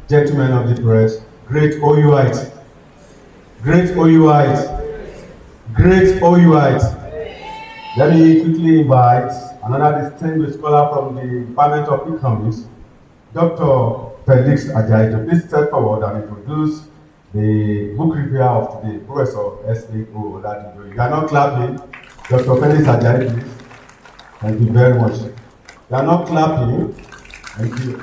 gentlemen of the press, great OUIT, great OUIT, great OUIT. Let me quickly invite another distinguished scholar from the Department of Economics, Dr. Felix Ajayi, please step forward and introduce the book reviewer of today, Professor Sefiu Oluwayomi Oladunjoye. You are not clapping. Dr. Felix Ajayi, please. Thank you very much. You are not clapping. Thank you.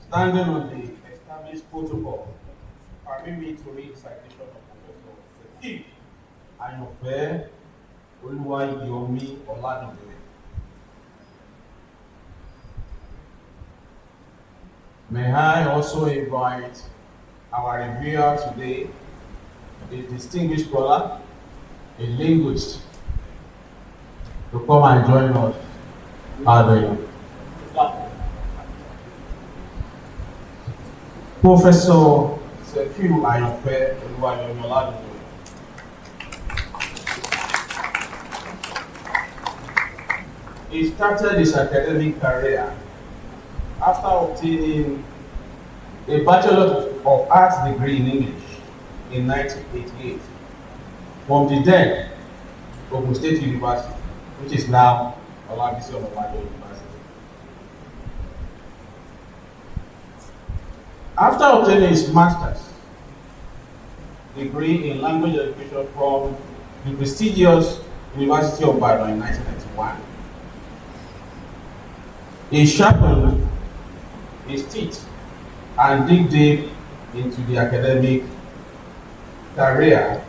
Standing on the established protocol, permit me to read the citation of Professor Sefiu Oluwayomi Oladunjoye. May I also invite our reviewer today, a distinguished scholar, a linguist, to come and join us at the Professor Sefiu Oluwayomi Oladunjoye. He started his academic career after obtaining a Bachelor of Arts degree in English in 1988 from the then Ogun State University, which is now Olabisi Omobajo University. After obtaining his master's degree in language education from the prestigious University of Ibadan in 1991, he sharpened his teeth and dig deep into the academic career,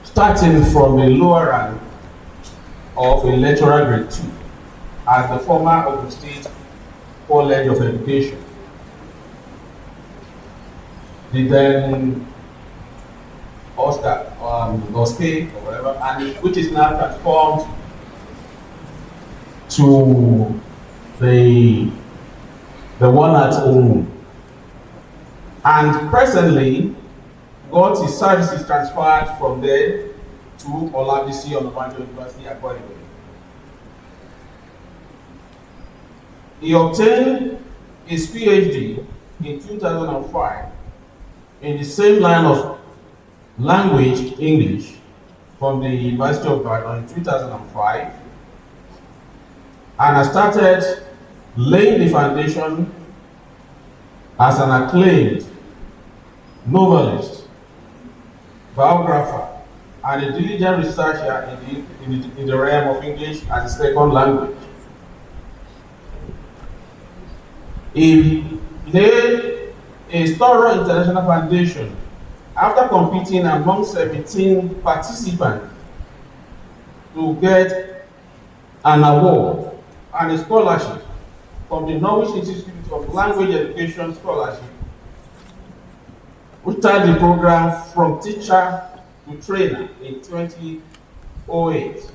starting from the lower rank of a lecturer grade 2 at the former Ogun State College of Education, the then Oscar, Oscar or whatever, and which is now transformed to the one at home, and presently got his services transferred from there to Olabisi Omobajo University at Adewale. He obtained his PhD in 2005 in the same line of language, English, from the University of Ibadan in 2005, and I started laying the foundation as an acclaimed novelist, biographer, and a diligent researcher in the realm of English as a second language. He laid a thorough international foundation after competing among 17 participants to get an award and a scholarship from the Norwich Institute of Language Education Scholarship, which started the program from teacher to trainer in 2008.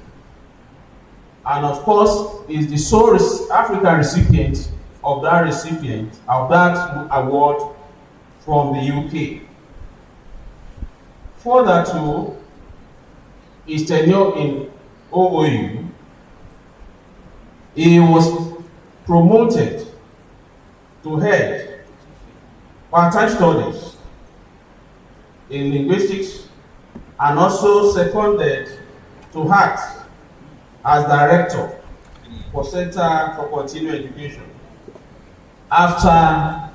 And of course, is the sole African recipient of that award from the UK. Further to his tenure in OOU, he was promoted to head part-time studies in linguistics and also seconded to act as director for Center for Continuing Education after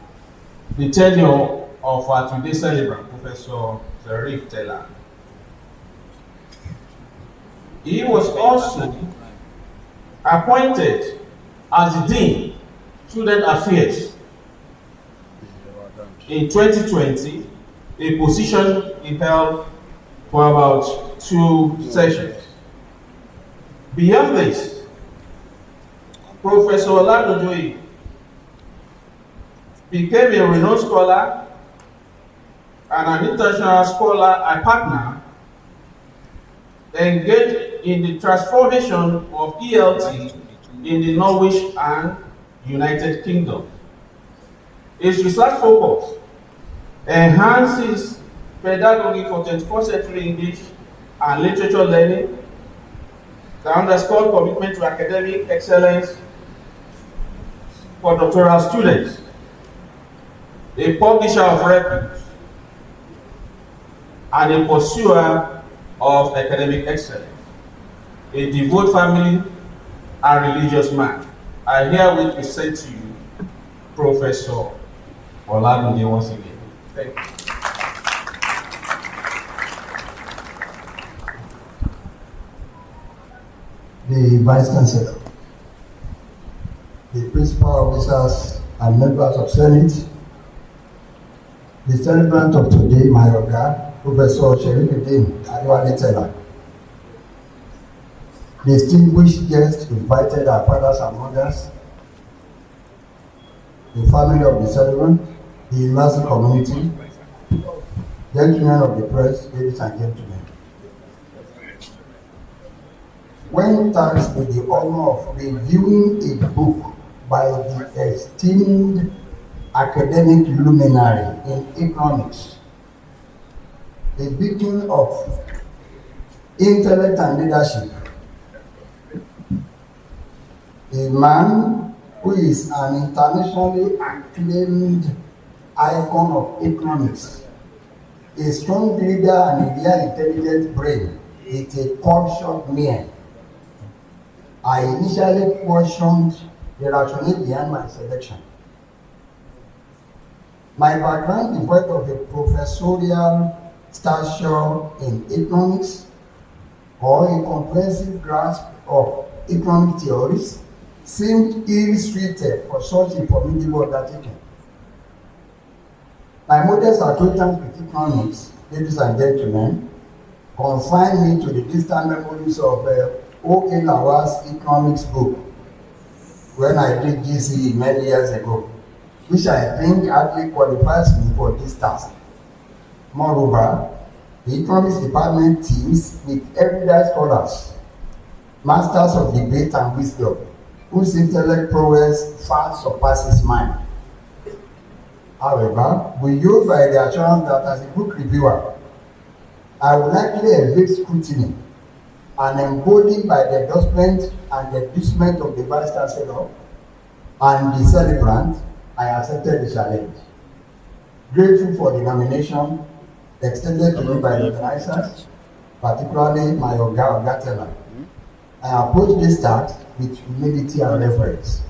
the tenure of our today's celebrant, Professor Tella. He was also appointed as the Dean, Student Affairs, in 2020, a position he held for about 2 sessions. Beyond this, Professor Oladunjoye became a renowned scholar and an international scholar and partner engaged in the transformation of ELT in the Norwich and United Kingdom. His research focus enhances pedagogy for 21st century English and literature learning that underscored commitment to academic excellence for doctoral students, a publisher of records, and a pursuer of academic excellence, a devout family and religious man. I herewith present to you Professor Oladunjoye once again. Thank you. The Vice Chancellor, the principal officers and members of Senate, the celebrant of today, my Oga, Professor Sheriffdeen Adewale Tella, distinguished guests invited, our fathers and mothers, the family of the celebrant, the university community, gentlemen of the press, ladies and gentlemen. When tasked with the honor of reviewing a book by the esteemed academic luminary in economics, a beacon of intellect and leadership, a man who is an internationally acclaimed icon of economics, a strong leader and a very intelligent brain with a cultured mien. I initially questioned the rationale behind my selection. My background is that of a professorial stature in economics or a comprehensive grasp of economic theories seemed ill-suited for such a formidable undertaking. My modest acquaintance with economics, ladies and gentlemen, confined me to the distant memories of O.K. Lawal's economics book when I did GCE many years ago, which I think hardly qualifies me for this task. Moreover, the economics department teams with erudite scholars, masters of debate and wisdom, whose intellect prowess far surpasses mine. However, we use by the assurance that as a book reviewer, I will likely evade scrutiny and embodied by the endorsement and the inducement of the Vice Chancellor and the celebrant, I accepted the challenge. Grateful for the nomination extended to me by the organizers, particularly my Oga Tella. I approach this task with humility and reverence.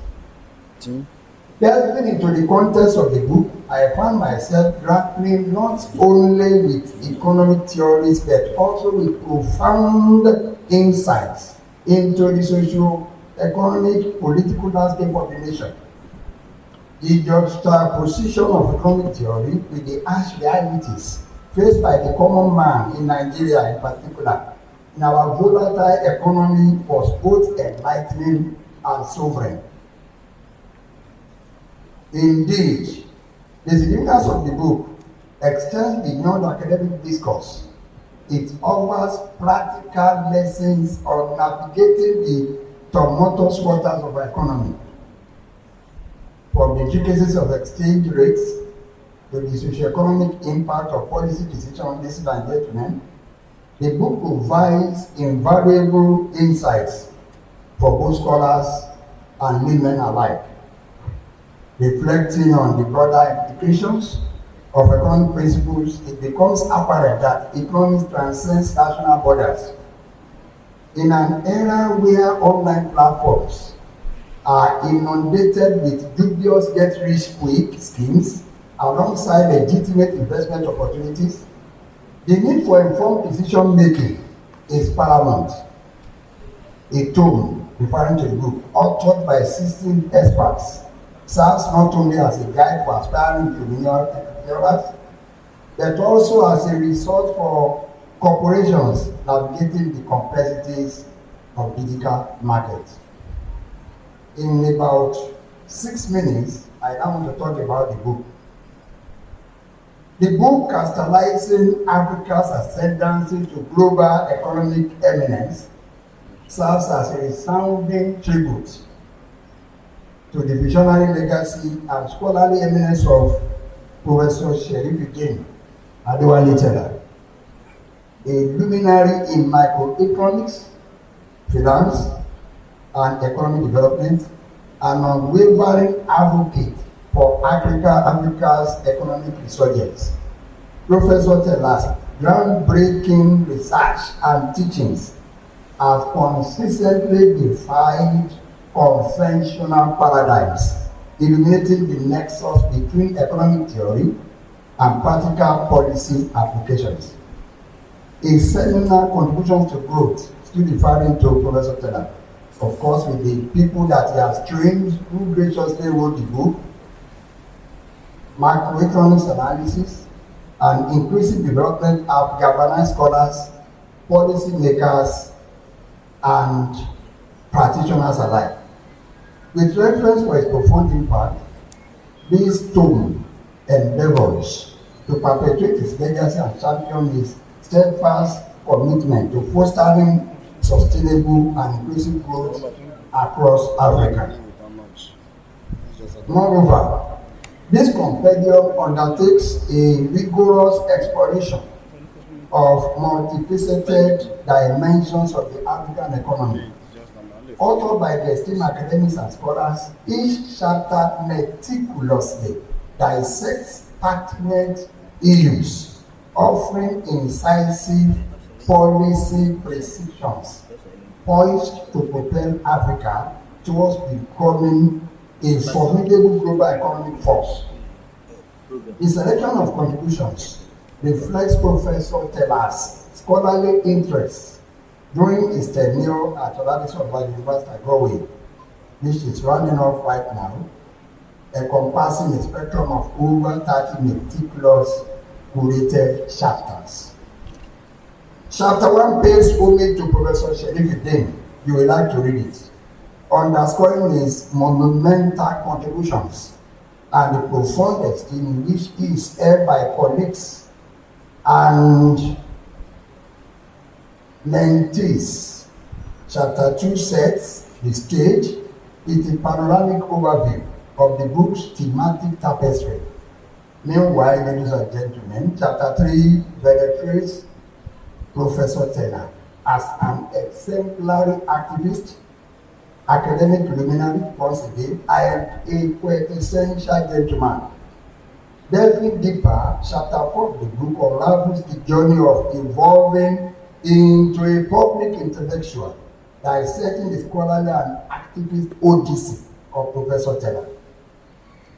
Delving into the context of the book, I found myself grappling not only with economic theories but also with profound insights into the socio-economic political landscape of the nation. The juxtaposition of economic theory with the harsh realities faced by the common man in Nigeria in particular in our volatile economy was both enlightening and sovereign. Indeed, the significance of the book extends beyond academic discourse. It offers practical lessons on navigating the tumultuous waters of our economy. From the intricacies of exchange rates to the socio-economic impact of policy decisions, ladies and gentlemen, the book provides invaluable insights for both scholars and laymen alike, reflecting on the broader implications of economic principles. It becomes apparent that economics transcends national borders. In an era where online platforms are inundated with dubious get-rich-quick schemes alongside legitimate investment opportunities, the need for informed decision-making is paramount. A tome, referring to the book, authored by 16 experts, serves not only as a guide for aspiring entrepreneurs, but also as a resource for corporations navigating the complexities of digital markets. In about 6 minutes, I now want to talk about the book. The book, Crystallizing Africa's Ascendancy to Global Economic Eminence, serves as a resounding tribute to the visionary legacy and scholarly eminence of Professor Sheriffdeen Adewale Tella, a luminary in microeconomics, finance, and economic development, an unwavering advocate for Africa's economic resurgence. Professor Tella's groundbreaking research and teachings have consistently defied conventional paradigms, illuminating the nexus between economic theory and practical policy applications. His seminal contributions to growth, still referring to Professor Tella, of course, with the people that he has trained who graciously wrote the book, macroeconomics analysis, and inclusive development have galvanized scholars, policymakers, and practitioners alike. With reference for its profound impact, this tome endeavors to perpetuate his legacy and champion his steadfast commitment to fostering sustainable and inclusive growth across Africa. Moreover, this compendium undertakes a rigorous exploration of multifaceted dimensions of the African economy. Authored by the esteemed academics and scholars, each chapter meticulously dissects pertinent issues, offering incisive policy precisions poised to propel Africa towards becoming a formidable global economic force. The selection of contributions reflects Professor Tella's scholarly interests during his tenure at Adewale University at Galway, which is running off right now, encompassing a spectrum of over 30 meticulous curated chapters. Chapter 1 pays homage to Professor Sheriffdeen. You will like to read it, underscoring his monumental contributions and the profound esteem in which he is held by colleagues and mentees. Chapter 2 sets the stage with a panoramic overview of the book's thematic tapestry. Meanwhile, ladies and gentlemen, Chapter 3 venerates Professor Tella as an exemplary activist, academic luminary, once again, and a quintessential gentleman. Delving deeper, Chapter 4 of the book unravels the journey of evolving into a public intellectual, dissecting the scholarly and activist odyssey of Professor Tella.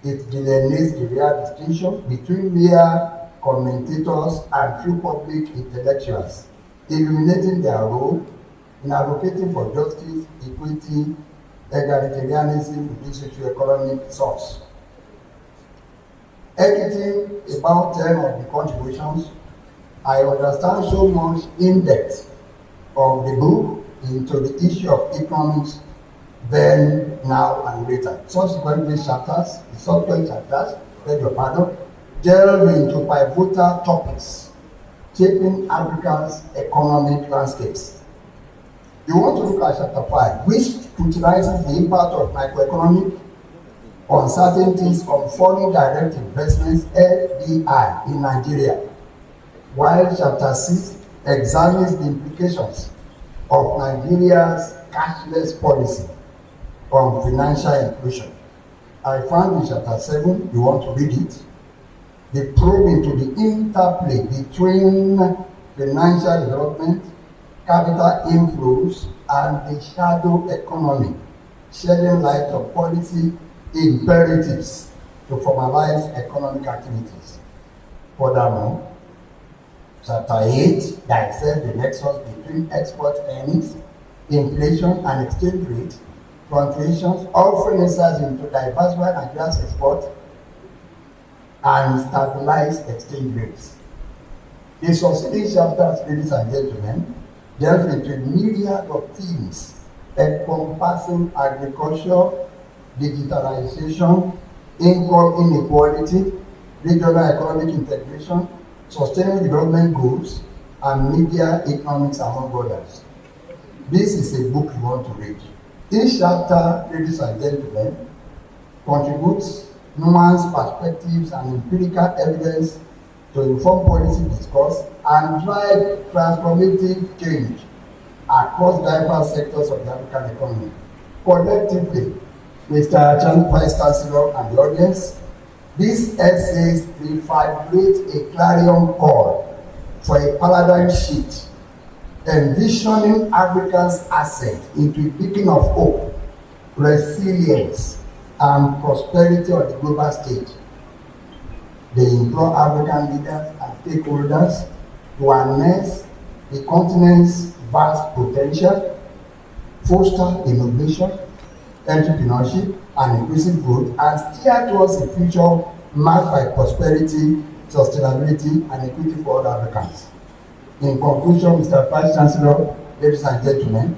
It delineates the real distinction between mere commentators and true public intellectuals, illuminating their role in advocating for justice, equity, egalitarianism within socio-economic source. Editing about 10 of the contributions, I understand so much in-depth of the book into the issue of economics then, now, and later. Subsequently, chapters, the subsequent chapters, beg your pardon, delve into pivotal topics shaping Africa's economic landscapes. You want to look at Chapter 5, which scrutinizes the impact of microeconomic uncertainties on foreign direct investments (FDI) in Nigeria, while Chapter 6 examines the implications of Nigeria's cashless policy on financial inclusion. I found in Chapter 7, you want to read it, the probe into the interplay between financial development, capital inflows, and the shadow economy, shedding light on policy imperatives to formalize economic activities. Furthermore, Chapter 8 dissects the nexus between export earnings, inflation, and exchange rate fluctuations, offering insights into diversify Nigeria's export and stabilize exchange rates. The succeeding chapters, ladies and gentlemen, delve into a myriad of themes encompassing agriculture, digitalization, income inequality, regional economic integration, sustainable development goals, and media economics, among others. This is a book you want to read. Each chapter, ladies and gentlemen, contributes nuanced perspectives and empirical evidence to inform policy discourse and drive transformative change across diverse sectors of the African economy. Collectively, Mr. Vice Chancellor and the audience, these essays refabricate a clarion call for a paradigm shift, envisioning Africa's ascent into a beacon of hope, resilience, and prosperity on the global stage. They implore African leaders and stakeholders to harness the continent's vast potential, foster innovation, entrepreneurship, and inclusive growth, and steer towards a future marked by prosperity, sustainability, and equity for all Africans. In conclusion, Mr. Vice Chancellor, ladies and gentlemen,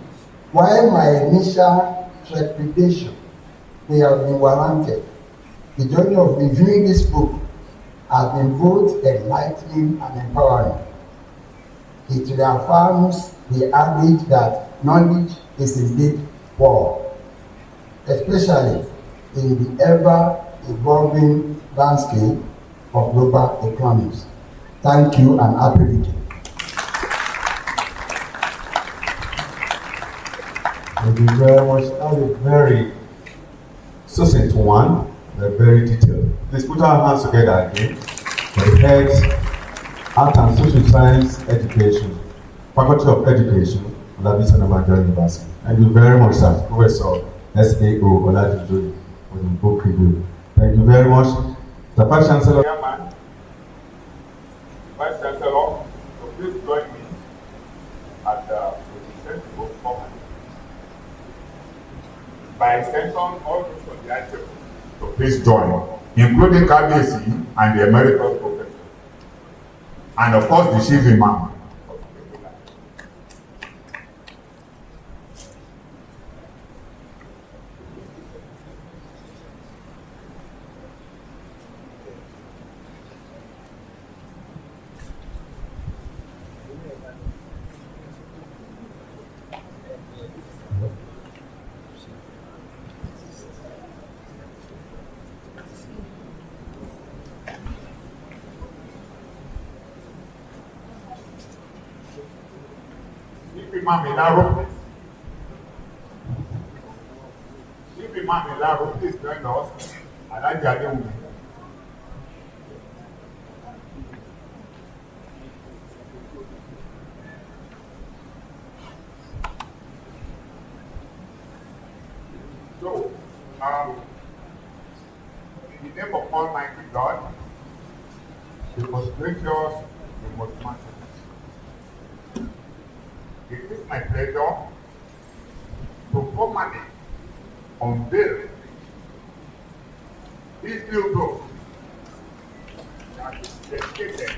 while my initial trepidation may have been warranted, the journey of reviewing this book has been both enlightening and empowering. It reaffirms the adage that knowledge is indeed power, especially in the ever-evolving landscape of global economies. Thank you and happy weekend. Thank you very much. That was a very succinct one, but very detailed. Please put our hands together again for the head, Art and Social Science Education, Faculty of Education, Olabi Oladunjoye University. Thank you very much, sir. Professor Sefiu Oluwayomi for the book review. Thank you very much. The Vice Chancellor. Chairman, Vice Chancellor, so please join me at the present book format. By extension, all those on the item, so please join, including KBC and the Emeritus Professor, and of course the Chief Imam. Imam Ilaro, Chief Imam Ilaro, please join us. Adewale. So, in the name of Almighty God, the most gracious, the most merciful, it is my pleasure to formally unveil this new book that is dedicated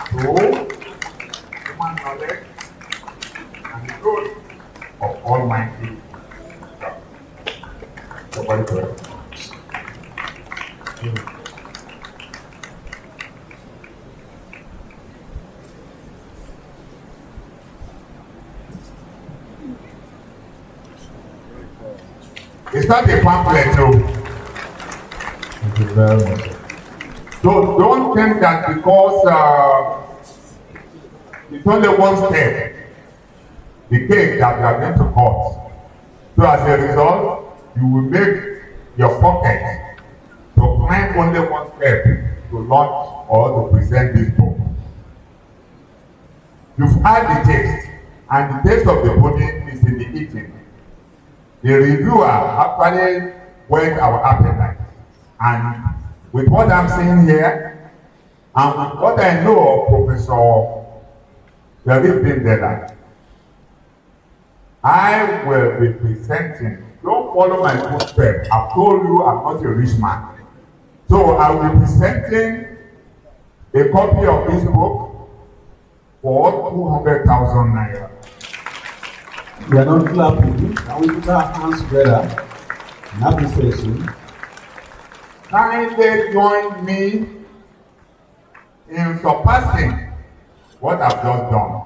to human knowledge and the glory of Almighty God. Somebody correct. It's not a pamphlet, no. Thank you very much. So don't think that because it's only one step, the cake that you are going to cut. So as a result, you will make your pocket to climb only one step to launch or to present this book. You've had the taste, and the taste of the pudding is in the eating. The reviewer actually whet our appetite, and with what I'm saying here, and with what I know of Professor Sheriffdeen, I will be presenting. Don't follow my footsteps. I've told you I'm not a rich man, so I will be presenting a copy of this book for 200,000 naira. We are not clapping. Can we put our hands together in appreciation? Kindly join me in surpassing what I've just done.